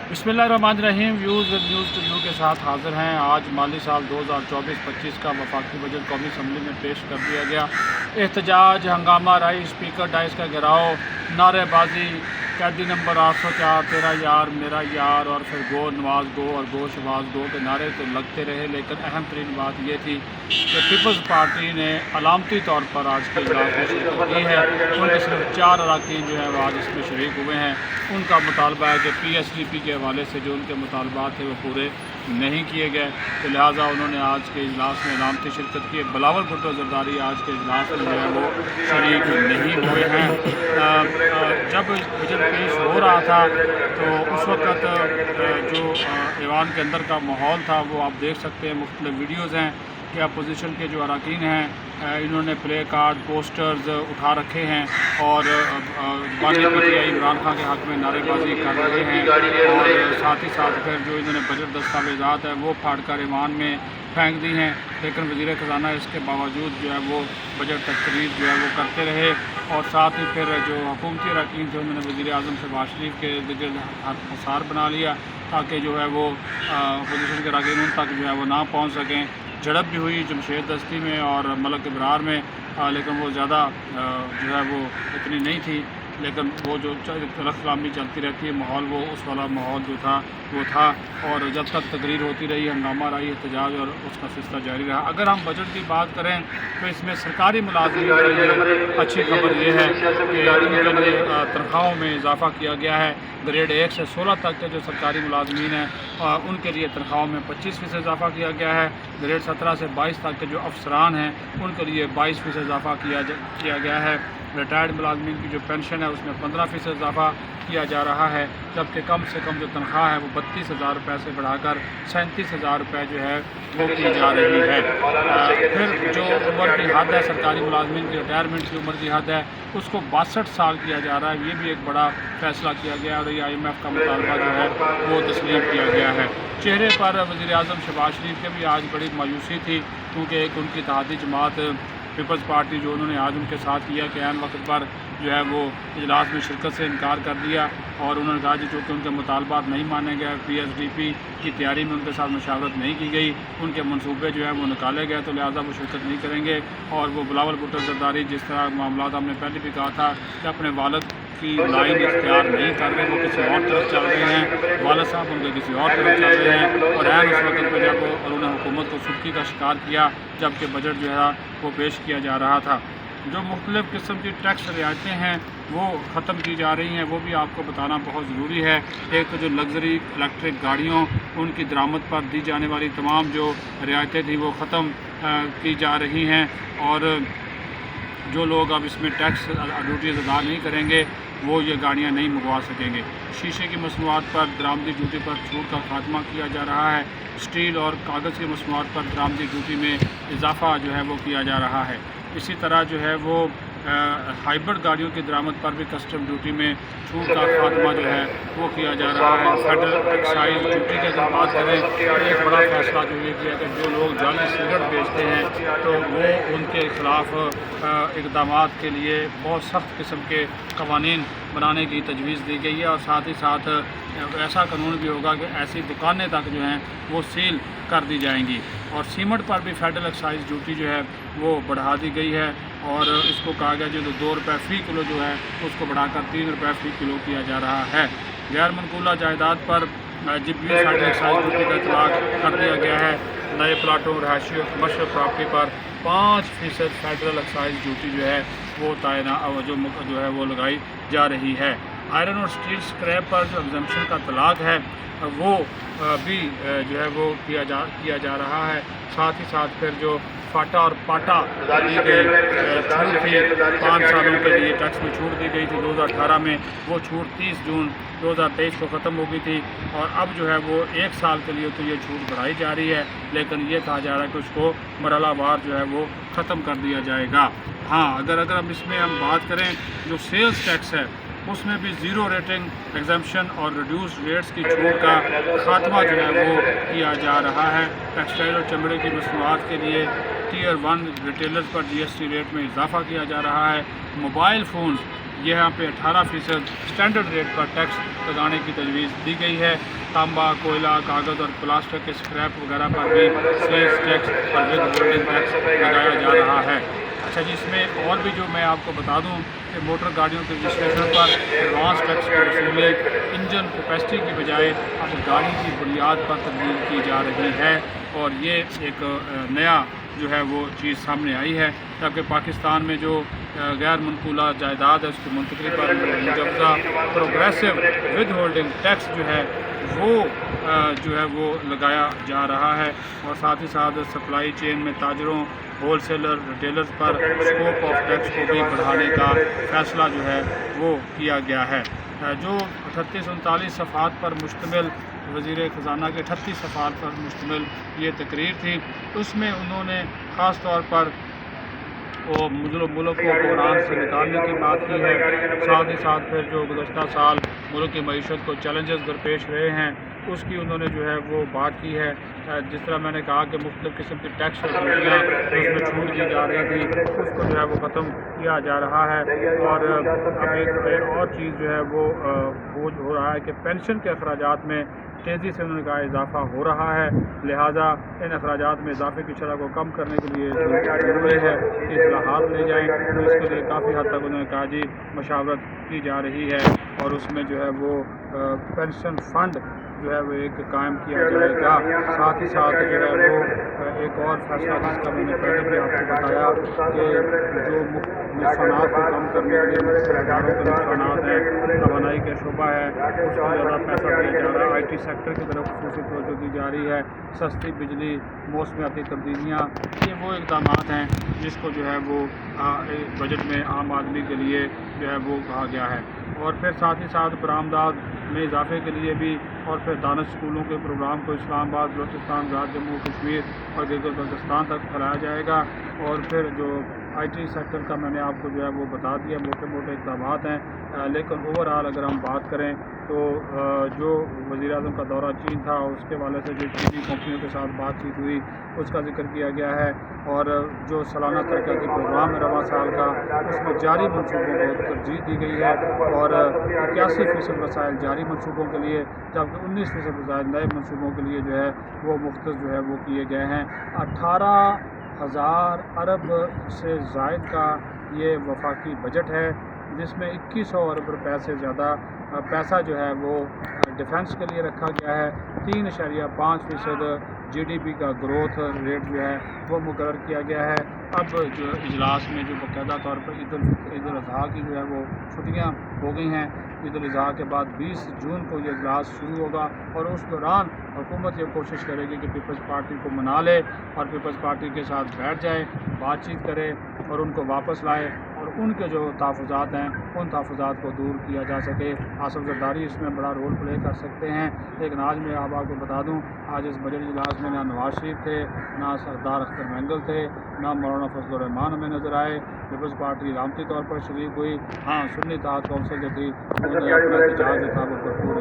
बिस्मिल्लाहिर्रहमानिर्रहीम। Views with news to you के साथ हाज़िर हैं। आज माली साल 2024-25 का वफाकी बजट कौमी असम्बली में पेश कर दिया गया। एहतजाज, हंगामा राई, स्पीकर डाइस का घेराव, नारेबाजी, कैदी नंबर 804 तेरा यार मेरा यार और फिर गो नवाज गो और गो शहबाज गो के नारे तो लगते रहे, लेकिन अहम तरीन बात ये थी कि पीपल्स पार्टी ने अलामती तौर पर आज के इजलास में शिरकत की है। उनके सिर्फ 4 अरकान जो है वो आज इसमें शरीक हुए हैं। उनका मुतालबा है कि PSDP के हवाले से जो उनके मुतालबात थे वो पूरे नहीं किए गए, तो लिहाजा उन्होंने आज के इजलास में अलामती शिरकत की। बिलावल भुट्टो जरदारी आज के इजलास में जो है वो शरीक नहीं हुए हैं। जब बजट पेश हो रहा था तो उस वक़्त जो ऐवान के अंदर का माहौल था वो आप देख सकते हैं। मुख्तलिफ वीडियोज़ हैं कि अपोजिशन के जो अरकान हैं इन्होंने प्ले कार्ड पोस्टर्स उठा रखे हैं और बानी PTI इमरान खान के हक़ में नारेबाजी कर रहे हैं, और साथ ही साथ फिर जो इन्होंने बजट दस्तावेज़ात है वो फाड़ कर ईमान में फेंक दी हैं। लेकिन वज़ीर ख़जाना इसके बावजूद जो है वो बजट तकरीर जो है वो करते रहे, और साथ ही फिर जो हुकूमती अरकान थे उन्होंने वज़ीर आज़म शहबाज शरीफ के गिर्द हसार बना लिया ताकि जो है वो अपोजिशन के अरकान उन तक जो है वो ना पहुँच सकें। झड़प भी हुई जमशेद दस्ती में और मलक इब्रार में, लेकिन वो ज़्यादा जो है वो इतनी नहीं थी। लेकिन वो जो तलफ़लामी चलती रहती है माहौल, वो उस वाला माहौल जो था वो था, और जब तक तकरीर होती रही, हंगामा रही, एहतजाज और उसका सिलसिला जारी रहा। अगर हम बजट की बात करें तो इसमें सरकारी मुलाज़िमीन के लिए अच्छी खबर ये है कि उनके लिए तनख्वाहों में इजाफ़ा किया गया है। ग्रेड 1 से 16 तक के जो सरकारी मुलाज़िमीन हैं उनके लिए तनख्वाहों में 25% इजाफ़ा किया गया है। ग्रेड 17 से 22 तक के जो अफसरान हैं उनके लिए 22% इजाफ़ा किया गया है। रिटायर्ड मुलाज़िमीन की जो पेंशन है उसमें 15% इजाफ़ा किया जा रहा है, जबकि कम से कम जो तनख्वाह है वो 32,000 रुपये से बढ़ाकर 37,000 रुपये जो है वो की जा रही है। फिर जो उम्र की हद है सरकारी मुलाज़िमीन की, रिटायरमेंट की उम्र की हद है उसको 62 साल किया जा रहा है। ये भी एक बड़ा फ़ैसला किया गया और ये IMF का मुतालबा जो है वो तस्लीम किया गया है। चेहरे पर वज़ीर आज़म शहबाज शरीफ के भी आज बड़ी मायूसी थी, क्योंकि एक उनकी इत्तेहादी जमात पीपल्स पार्टी जो उन्होंने आज उनके साथ किया कि ऐन वक्त पर जो है वो इजलास में शिरकत से इनकार कर दिया, और उन्होंने कहा कि चूँकि उनके मुतालबात नहीं माने गए, PSDP की तैयारी में उनके साथ मशावरत नहीं की गई, उनके मनसूबे जो है वो निकाले गए, तो लिहाजा वो शिरकत नहीं करेंगे। और वो बिलावल भुट्टो जरदारी जिस तरह मामला हमने पहले भी कहा था कि अपने वालिद की लाइन इख्तियार नहीं कर रहे, वो किसी और तरफ चल रहे हैं, वालिद साहब उनके किसी और तरफ चल रहे हैं, और ऐन उस वक्त पर जब उन्होंने हुकूमत को सुर्खी का शिकार किया जबकि बजट जो है वो पेश किया जा रहा था। जो मुख्तलिफ़ किस्म की टैक्स रियायतें हैं वो ख़त्म की जा रही हैं, वो भी आपको बताना बहुत ज़रूरी है। एक तो जो लग्जरी इलेक्ट्रिक गाड़ियों उनकी दरामद पर दी जाने वाली तमाम जो रियायतें थी वो ख़त्म की जा रही हैं, और जो लोग अब इसमें टैक्स ड्यूटीज़ अदा नहीं करेंगे वो ये गाड़ियाँ नहीं मंगवा सकेंगे। शीशे की मसनूआत पर दरामदी ड्यूटी पर छूट का खात्मा किया जा रहा है। स्टील और कागज़ की मसनूआत पर दरामदी ड्यूटी में इजाफ़ा जो है वो किया जा रहा है। इसी तरह जो है वो हाइब्रिड गाड़ियों की दरामद पर भी कस्टम ड्यूटी में छूट का खात्मा जो है वो किया जा रहा है। फेडरल एक्साइज ड्यूटी की अगर बात करें तो एक बड़ा फैसला जो ये किया कि जो लोग जाली सिगरेट बेचते हैं तो वो उनके ख़िलाफ़ इक़दाम के लिए बहुत सख्त किस्म के कवानीन बनाने की तजवीज़ दी गई है, और साथ ही साथ ऐसा कानून भी होगा कि ऐसी दुकानें तक जो हैं वो सील कर दी जाएंगी। और सीमेंट पर भी फेडरल एक्साइज ड्यूटी जो है वो बढ़ा दी गई है, और इसको कहा गया जो 2 रुपये फ़ी किलो जो है उसको बढ़ाकर 3 रुपये फ़ी किलो किया जा रहा है। गैर मनकूला जायदाद पर जिबी फेडरल एक्साइज ड्यूटी का इतलाक़ कर दिया गया है। नए प्लाटों, रहायशी और कमर्शियल प्रॉपर्टी पर 5% फेडरल एक्साइज ड्यूटी जो है वो जो है वो लगाई जा रही है। आयरन और स्टील स्क्रैप पर जो एग्जम्पशन का तलाक है वो भी जो है वो किया जा रहा है। साथ ही साथ फिर जो फाटा और पाटा दी गई छूट थी 5 सालों के लिए टैक्स में छूट दी गई थी 2018 में, वो छूट 30 जून 2023 को ख़त्म हो गई थी, और अब जो है वो 1 साल के लिए तो ये छूट बढ़ाई जा रही है, लेकिन ये कहा जा रहा है कि उसको मरहलावार जो है वो ख़त्म कर दिया जाएगा। हाँ, अगर हम इसमें हम बात करें जो सेल्स टैक्स है उसमें भी ज़ीरो रेटिंग एग्जम्पशन और रिड्यूस रेट्स की छूट का खात्मा जो है वो किया जा रहा है। टेक्सटाइल और चमड़े की मसनूआत के लिए Tier 1 रिटेलर्स पर GST रेट में इजाफा किया जा रहा है। मोबाइल फ़ोन्स यहाँ पे 18% स्टैंडर्ड रेट पर टैक्स लगाने की तजवीज़ दी गई है। तांबा, कोयला, कागज़ और प्लास्टिक के स्क्रैप वगैरह पर भी सेल्स टैक्स और विद होल्डिंग टैक्स लगाया जा रहा है। अच्छा जी, इसमें और भी जो मैं आपको बता दूं कि मोटर गाड़ियों के रजिस्ट्रेशन पर एडवांस टैक्स की वसूली इंजन कैपेसिटी की बजाय अब गाड़ी की बुनियाद पर तब्दील की जा रही है और ये एक नया जो है वो चीज़ सामने आई है, जबकि पाकिस्तान में जो गैर मनकूला जायदाद है उसकी मुंतकली पर मुजवजा प्रोग्रेसिव विद होल्डिंग टैक्स जो है वो लगाया जा रहा है। और साथ ही साथ सप्लाई चेन में ताजरों, होलसेलर, रिटेलर्स पर स्कोप ऑफ टैक्स को भी बढ़ाने का फ़ैसला जो है वो किया गया है। जो 38-39 सफ़ात पर मुश्तमिल वज़ीर ख़ज़ाना के 38 सफ़ात पर मुश्तमिल ये तकरीर थी, उसमें उन्होंने ख़ास तौर पर वो मुल्क को बहरान से निकालने की बात की है। साथ ही साथ फिर जो गुज़श्ता साल मुल्क की मईशत को चैलेंजेस दरपेश रहे हैं उसकी उन्होंने जो है वो बात की है। जिस तरह मैंने कहा कि मुख्तलिफ़ किस्म की टैक्स ड्यूटियाँ उसमें छूट दी जा रही थी, उसको जो है वो ख़त्म किया जा रहा है। और अब एक और चीज़ जो है वो हो रहा है कि पेंशन के अखराजात में तेज़ी से उन्होंने कहा इजाफा हो रहा है, लिहाजा इन अखराजात में इजाफे की शरह को कम करने के लिए ज़रूरी है कि इस्लाहात ले जाएँ। तो इसके लिए काफ़ी हद तक उन्होंने कहा जी मशावरत की जा रही है और उसमें जो है वो पेंशन फ़ंड जो है वो एक कायम किया जाएगा। साथ ही साथ जो है वो एक और फैसला जिसका मैंने पहले भी आपको बताया कि जो नुकसानात को कम करने के लिए सरकारों के नुकसानात हैं, तवानाई का शोबा है, उसको ज़्यादा पैसा दिया जा रहा है। IT सेक्टर की तरफ ख़ुसूसी तवज्जो दी जा रही है। सस्ती बिजली, मौसमियाती तब्दीलियाँ, ये वो इक़दाम हैं जिसको जो है वो बजट में आम आदमी के लिए जो है वो कहा गया है। और फिर साथ ही साथ बरामदात में इजाफे के लिए भी और फिर दानिश स्कूलों के प्रोग्राम को इस्लामाबाद, बलूचिस्तान, गुजरात, जम्मू कश्मीर और गिलगित बल्तिस्तान तक फैलाया जाएगा। और फिर जो IT सेक्टर का मैंने आपको जो है वो बता दिया, मोटे मोटे इक़दाम हैं। लेकिन ओवरऑल अगर हम बात करें तो जो वज़ीर-ए-आज़म का दौरा चीन था उसके वाले से जो चीनी कंपनियों के साथ बातचीत हुई उसका जिक्र किया गया है। और जो सालाना तरक्याती प्रोग्राम है रवां साल का, उसमें जारी मनसूबों को तरजीह दी गई है और 81% वसाइल जारी मनसूबों के लिए, जबकि 19% वसाइल नए मनसूबों के लिए जो है वो मुख्तस जो है वो किए गए हैं। 18,000 अरब से ज़ायद का ये वफाकी बजट है जिसमें 2100 अरब रुपये से ज़्यादा पैसा जो है वो डिफेंस के लिए रखा गया है। 3.5% GDP का ग्रोथ रेट जो है वो मुकर्रर किया गया है। अब जो इजलास में जो बाकायदा तौर पर ईद उल अज़हा की जो है वो छुट्टियाँ हो गई हैं। ईद उल अज़हा के बाद 20 जून को ये इजलास शुरू होगा और उस दौरान हुकूमत ये कोशिश करेगी कि पीपल्स पार्टी को मना ले और पीपल्स पार्टी के साथ बैठ जाए, बातचीत करे और उनको वापस लाए और उनके जो तहफ़्फ़ुज़ात हैं उन तहफ़्फ़ुज़ात को दूर किया जा सके। आसिफ ज़रदारी इसमें बड़ा रोल प्ले कर सकते हैं। लेकिन आज मैं आपको बता दूं, आज इस बजट इजलास में ना नवाज शरीफ थे, ना सरदार अख्तर मैंगल थे, ना मौलाना फजल रहमान हमें नज़र आए। पीपल्स पार्टी इलामती तौर पर शरीक हुई। हाँ, सुन्नी इत्तेहाद कौंसिल जो थी उन्होंने अपना एहतजाज जो था वो भरपूर